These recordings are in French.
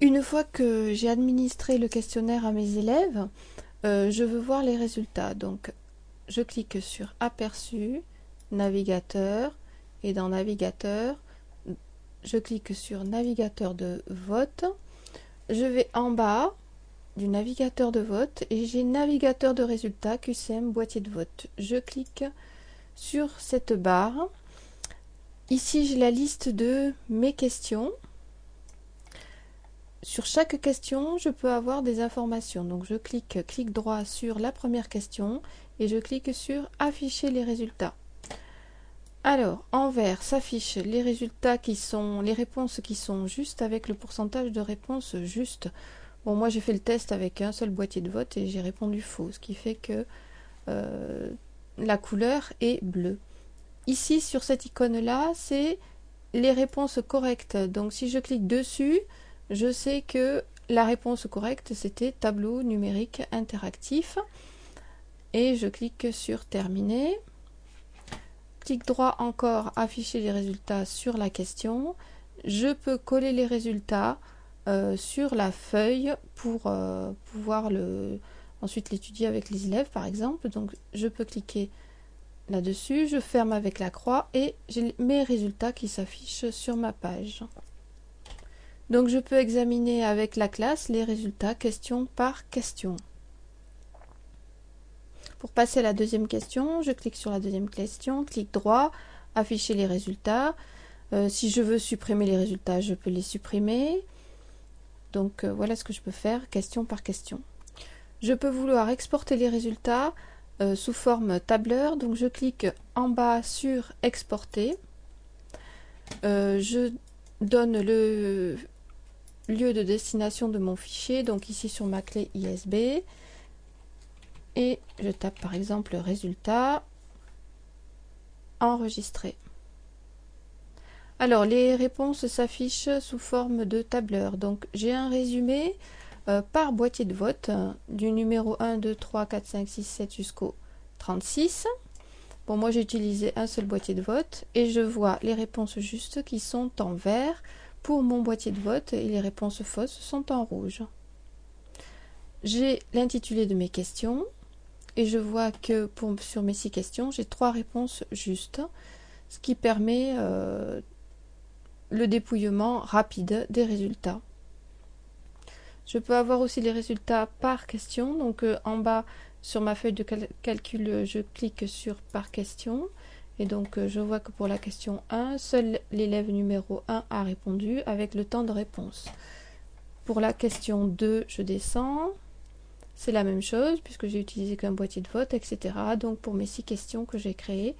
Une fois que j'ai administré le questionnaire à mes élèves, je veux voir les résultats. Donc, je clique sur Aperçu, Navigateur, et dans Navigateur, je clique sur Navigateur de vote. Je vais en bas du navigateur de vote et j'ai Navigateur de résultats QCM boîtier de vote. Je clique sur cette barre. Ici, j'ai la liste de mes questions. Sur chaque question, je peux avoir des informations. Donc, je clique droit sur la première question et je clique sur Afficher les résultats. Alors, en vert s'affichent les résultats qui sont, les réponses qui sont justes avec le pourcentage de réponses justes. Bon, moi j'ai fait le test avec un seul boîtier de vote et j'ai répondu faux, ce qui fait que la couleur est bleue. Ici, sur cette icône-là, c'est les réponses correctes. Donc, si je clique dessus, je sais que la réponse correcte, c'était tableau numérique interactif. Et je clique sur Terminer. Clic droit encore, afficher les résultats sur la question. Je peux coller les résultats sur la feuille pour pouvoir ensuite l'étudier avec les élèves, par exemple. Donc, je peux cliquer là-dessus, je ferme avec la croix et j'ai mes résultats qui s'affichent sur ma page. Donc, je peux examiner avec la classe les résultats question par question. Pour passer à la deuxième question, je clique sur la deuxième question, clic droit, afficher les résultats. Si je veux supprimer les résultats, je peux les supprimer. Donc voilà ce que je peux faire, question par question. Je peux vouloir exporter les résultats sous forme tableur. Donc je clique en bas sur Exporter. Je donne le lieu de destination de mon fichier, donc ici sur ma clé ISB. Et je tape par exemple résultat, enregistrer. Alors les réponses s'affichent sous forme de tableur. Donc j'ai un résumé par boîtier de vote du numéro 1, 2, 3, 4, 5, 6, 7 jusqu'au 36. Bon, moi j'ai utilisé un seul boîtier de vote et je vois les réponses justes qui sont en vert pour mon boîtier de vote et les réponses fausses sont en rouge. J'ai l'intitulé de mes questions. Et je vois que sur mes 6 questions, j'ai 3 réponses justes, ce qui permet le dépouillement rapide des résultats. Je peux avoir aussi les résultats par question. Donc en bas, sur ma feuille de calcul, je clique sur par question. Et donc je vois que pour la question 1, seul l'élève numéro 1 a répondu avec le temps de réponse. Pour la question 2, je descends. C'est la même chose puisque j'ai utilisé qu'un boîtier de vote, etc. Donc pour mes 6 questions que j'ai créées,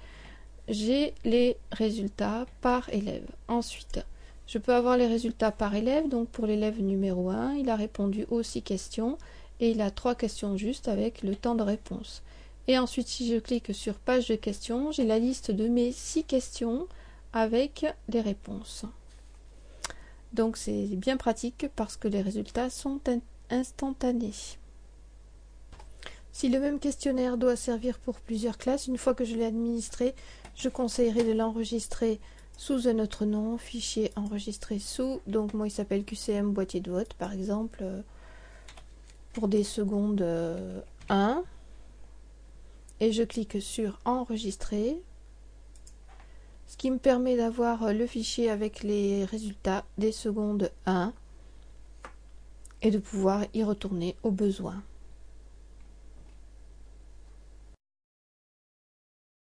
j'ai les résultats par élève. Ensuite, je peux avoir les résultats par élève. Donc pour l'élève numéro 1, il a répondu aux 6 questions et il a 3 questions justes avec le temps de réponse. Et ensuite, si je clique sur page de questions, j'ai la liste de mes 6 questions avec les réponses. Donc c'est bien pratique parce que les résultats sont instantanés. Si le même questionnaire doit servir pour plusieurs classes, une fois que je l'ai administré, je conseillerais de l'enregistrer sous un autre nom, fichier enregistré sous, donc moi il s'appelle QCM boîtier de vote par exemple, pour des secondes 1, et je clique sur enregistrer, ce qui me permet d'avoir le fichier avec les résultats des secondes 1 et de pouvoir y retourner au besoin.